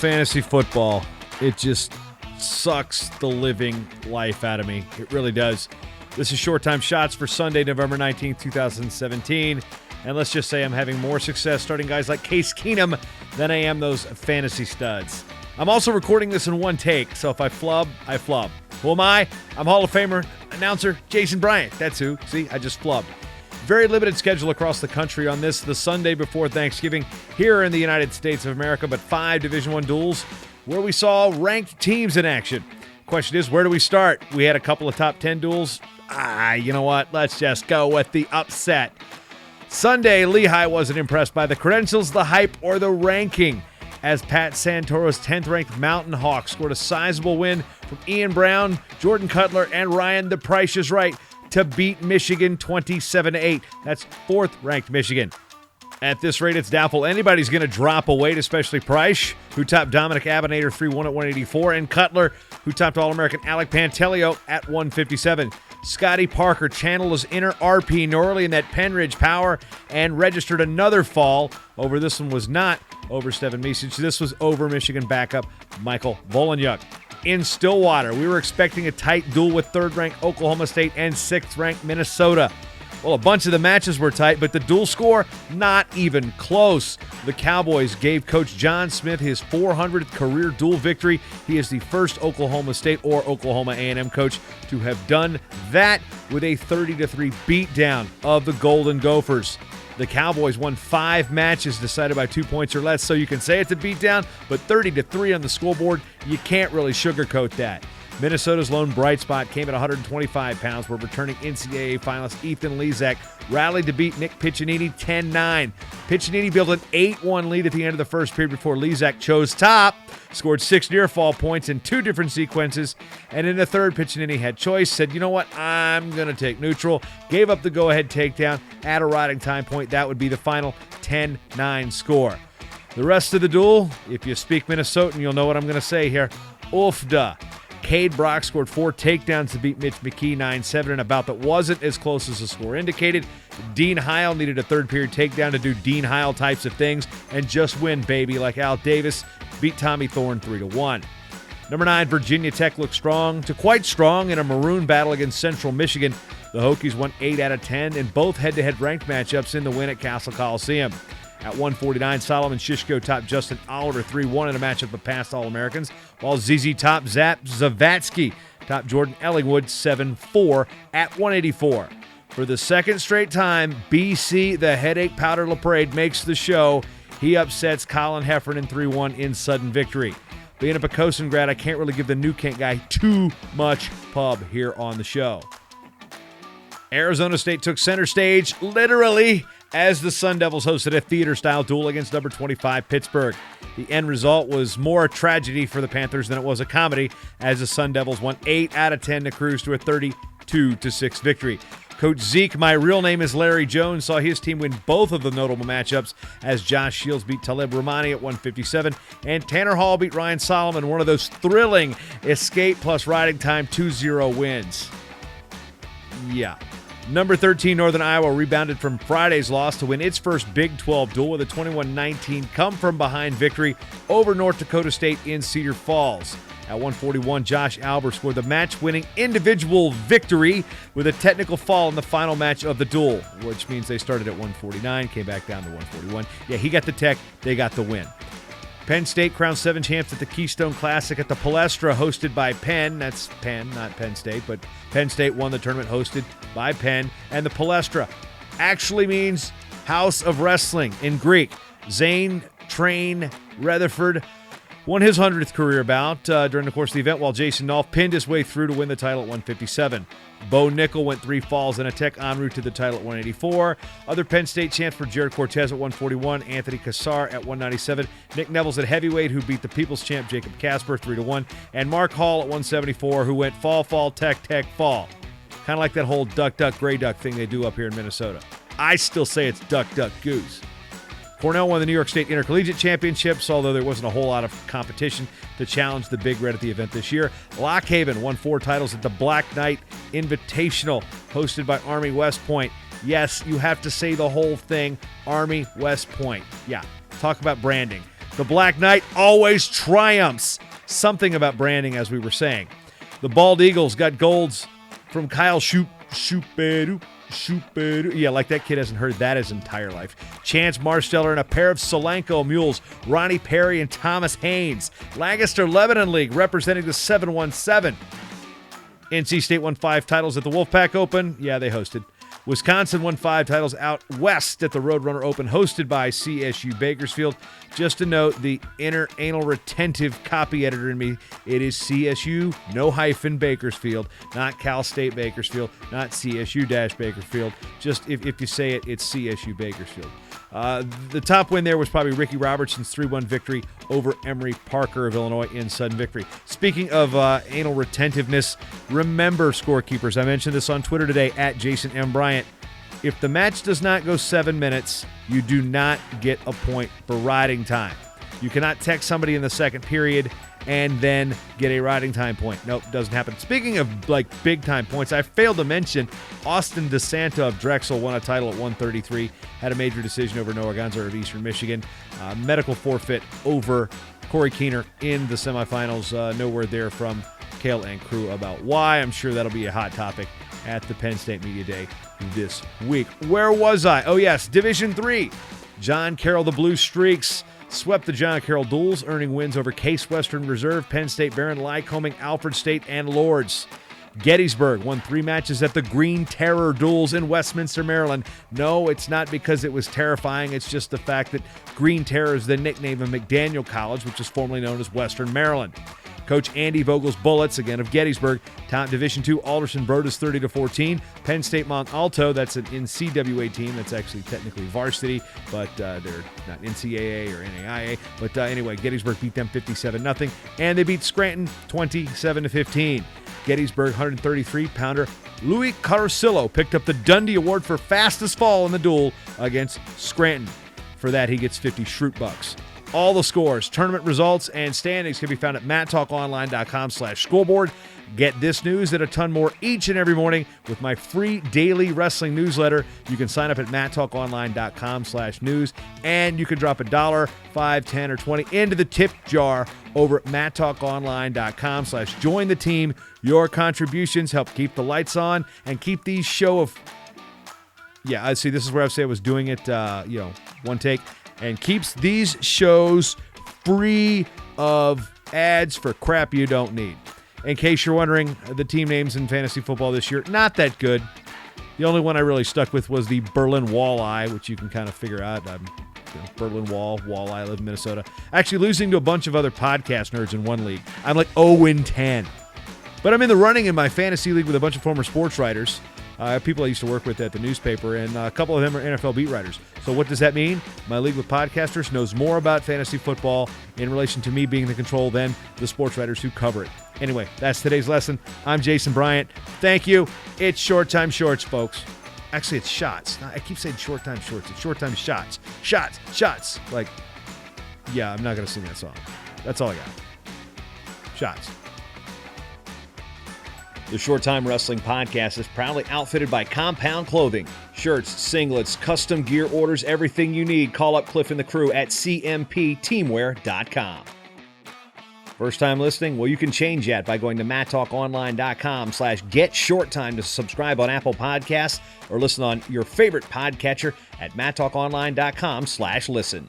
fantasy football. It just sucks the living life out of me. It really does. This is Short Time Shots for Sunday, November 19th, 2017. And let's just say I'm having more success starting guys like Case Keenum than I am those fantasy studs. I'm also recording this in one take, so if I flub, I flub. Who am I? I'm Hall of Famer announcer Jason Bryant. That's who. See, I just flubbed. Very limited schedule across the country on this, the Sunday before Thanksgiving here in the United States of America, but 5 Division I duels where we saw ranked teams in action. Question is, where do we start? We had a couple of top 10 duels. You know what? Let's just go with the upset. Sunday, Lehigh wasn't impressed by the credentials, the hype, or the ranking, as Pat Santoro's 10th-ranked Mountain Hawks scored a sizable win from Ian Brown, Jordan Cutler, and Ryan The Price is Right to beat Michigan 27-8. That's 4th-ranked Michigan. At this rate, it's doubtful anybody's going to drop a weight, especially Price, who topped Dominic Abinator 3-1 at 184, and Cutler, who topped All-American Alec Pantelio at 157. Scotty Parker channeled his inner RP Norley in that Penridge power and registered another fall. Over this one was not over Stephen Misic. This was over Michigan backup Michael Volanyuk. In Stillwater, we were expecting a tight duel with 3rd-ranked Oklahoma State and 6th-ranked Minnesota. Well, a bunch of the matches were tight, but the duel score, not even close. The Cowboys gave Coach John Smith his 400th career duel victory. He is the first Oklahoma State or Oklahoma A&M coach to have done that with a 30-3 beatdown of the Golden Gophers. The Cowboys won 5 matches decided by 2 points or less, so you can say it's a beatdown, but 30-3 on the scoreboard, you can't really sugarcoat that. Minnesota's lone bright spot came at 125 pounds, where returning NCAA finalist Ethan Lezak rallied to beat Nick Piccinini 10-9. Piccinini built an 8-1 lead at the end of the first period before Lezak chose top, scored 6 near-fall points in 2 different sequences, and in the third, Piccinini had choice, said, you know what, I'm going to take neutral, gave up the go-ahead takedown at a riding time point. That would be the final 10-9 score. The rest of the duel, if you speak Minnesotan, you'll know what I'm going to say here. Oofda. Cade Brock scored 4 takedowns to beat Mitch McKee 9-7 in a bout that wasn't as close as the score indicated. Dean Heil needed a third-period takedown to do Dean Heil types of things and just win, baby, like Al Davis beat Tommy Thorne 3-1. Number 9, Virginia Tech looked strong to quite strong in a maroon battle against Central Michigan. The Hokies won 8 out of 10 in both head-to-head ranked matchups in the win at Castle Coliseum. At 149, Solomon Shishko topped Justin Oliver 3-1 in a matchup of past All-Americans, while ZZ Top Zavatsky topped Jordan Ellingwood 7-4 at 184. For the second straight time, BC, the headache powder LaPrade, makes the show. He upsets Colin Heffernan 3-1 in sudden victory. Being a Pocosin grad, I can't really give the New Kent guy too much pub here on the show. Arizona State took center stage, literally, as the Sun Devils hosted a theater-style duel against number 25 Pittsburgh. The end result was more a tragedy for the Panthers than it was a comedy, as the Sun Devils won 8 out of 10 to cruise to a 32-6 victory. Coach Zeke, my real name is Larry Jones, saw his team win both of the notable matchups as Josh Shields beat Talib Romani at 157 and Tanner Hall beat Ryan Solomon, one of those thrilling escape plus riding time 2-0 wins. Yeah. Number 13, Northern Iowa rebounded from Friday's loss to win its first Big 12 duel with a 21-19 come-from-behind victory over North Dakota State in Cedar Falls. At 141, Josh Albert scored the match-winning individual victory with a technical fall in the final match of the duel, which means they started at 149, came back down to 141. Yeah, he got the tech, they got the win. Penn State crowned 7 champs at the Keystone Classic at the Palestra, hosted by Penn. That's Penn, not Penn State, but Penn State won the tournament hosted by Penn. And the Palestra actually means House of Wrestling in Greek. Zane Train Rutherford won his 100th career bout during the course of the event, while Jason Nolf pinned his way through to win the title at 157. Bo Nickel went 3 falls and a tech en route to the title at 184. Other Penn State champs were Jared Cortez at 141, Anthony Cassar at 197, Nick Nevels at heavyweight, who beat the People's champ Jacob Casper 3-1, and Mark Hall at 174, who went fall, tech, fall. Kind of like that whole duck, gray duck thing they do up here in Minnesota. I still say it's duck, goose. Cornell won the New York State Intercollegiate Championships, although there wasn't a whole lot of competition to challenge the Big Red at the event this year. Lock Haven won 4 titles at the Black Knight Invitational, hosted by Army West Point. Yes, you have to say the whole thing, Army West Point. Yeah, talk about branding. The Black Knight always triumphs. Something about branding, as we were saying. The Bald Eagles got golds from Kyle Schuperu. Yeah, like that kid hasn't heard that his entire life. Chance Marsteller and a pair of Solanco mules, Ronnie Perry and Thomas Haynes. Lancaster Lebanon League representing the 717. NC State won 5 titles at the Wolfpack Open. Yeah, they hosted. Wisconsin won 5 titles out west at the Roadrunner Open, hosted by CSU Bakersfield. Just to note, the inner anal retentive copy editor in me, it is CSU, no hyphen, Bakersfield, not Cal State Bakersfield, not CSU-Bakersfield. Just if you say it, it's CSU Bakersfield. The top win there was probably Ricky Robertson's 3-1 victory over Emory Parker of Illinois in sudden victory. Speaking of anal retentiveness, remember, scorekeepers, I mentioned this on Twitter today, at Jason M. Bryant. If the match does not go 7 minutes, you do not get a point for riding time. You cannot text somebody in the second period and then get a riding time point. Nope, doesn't happen. Speaking of big time points, I failed to mention Austin DeSanta of Drexel won a title at 133, had a major decision over Noah Gonzar of Eastern Michigan. Medical forfeit over Corey Keener in the semifinals. No word there from Kale and crew about why. I'm sure that'll be a hot topic at the Penn State Media Day this week. Where was I? Oh, yes, Division III. John Carroll, the Blue Streaks, swept the John Carroll Duels, earning wins over Case Western Reserve, Penn State Barron, Lycoming, Alfred State, and Lords. Gettysburg won 3 matches at the Green Terror Duels in Westminster, Maryland. No, it's not because it was terrifying. It's just the fact that Green Terror is the nickname of McDaniel College, which is formerly known as Western Maryland. Coach Andy Vogel's Bullets, again of Gettysburg, top Division II Alderson Broadus 30-14. Penn State Mont Alto, that's an NCAA team. That's actually technically varsity, but they're not NCAA or NAIA. But anyway, Gettysburg beat them 57-0, and they beat Scranton 27-15. Gettysburg 133-pounder Louis Carosillo picked up the Dundee Award for fastest fall in the duel against Scranton. For that, he gets 50 Schrute bucks. All the scores, tournament results, and standings can be found at mattalkonline.com/scoreboard. Get this news and a ton more each and every morning with my free daily wrestling newsletter. You can sign up at mattalkonline.com/news, and you can drop $1, $5, $10, or $20 into the tip jar over at mattalkonline.com/join the team. Your contributions help keep the lights on and keep these show of... Yeah, I see. This is where I say I was doing it, one take. And keeps these shows free of ads for crap you don't need. In case you're wondering, the team names in fantasy football this year, not that good. The only one I really stuck with was the Berlin Walleye, which you can kind of figure out. Berlin Walleye, I live in Minnesota. Actually losing to a bunch of other podcast nerds in one league. I'm like 0-10. But I'm in the running in my fantasy league with a bunch of former sports writers. People I used to work with at the newspaper, and a couple of them are NFL beat writers. So what does that mean? My league with podcasters knows more about fantasy football in relation to me being the control than the sports writers who cover it. Anyway, that's today's lesson. I'm Jason Bryant. Thank you. It's Short Time Shorts, folks. Actually, it's shots. I keep saying short time shorts. It's short time shots. Shots. I'm not going to sing that song. That's all I got. Shots. The Short Time Wrestling Podcast is proudly outfitted by Compound Clothing. Shirts, singlets, custom gear orders, everything you need. Call up Cliff and the crew at cmpteamwear.com. First time listening? Well, you can change that by going to mattalkonline.com/getshorttime to subscribe on Apple Podcasts or listen on your favorite podcatcher at mattalkonline.com/listen.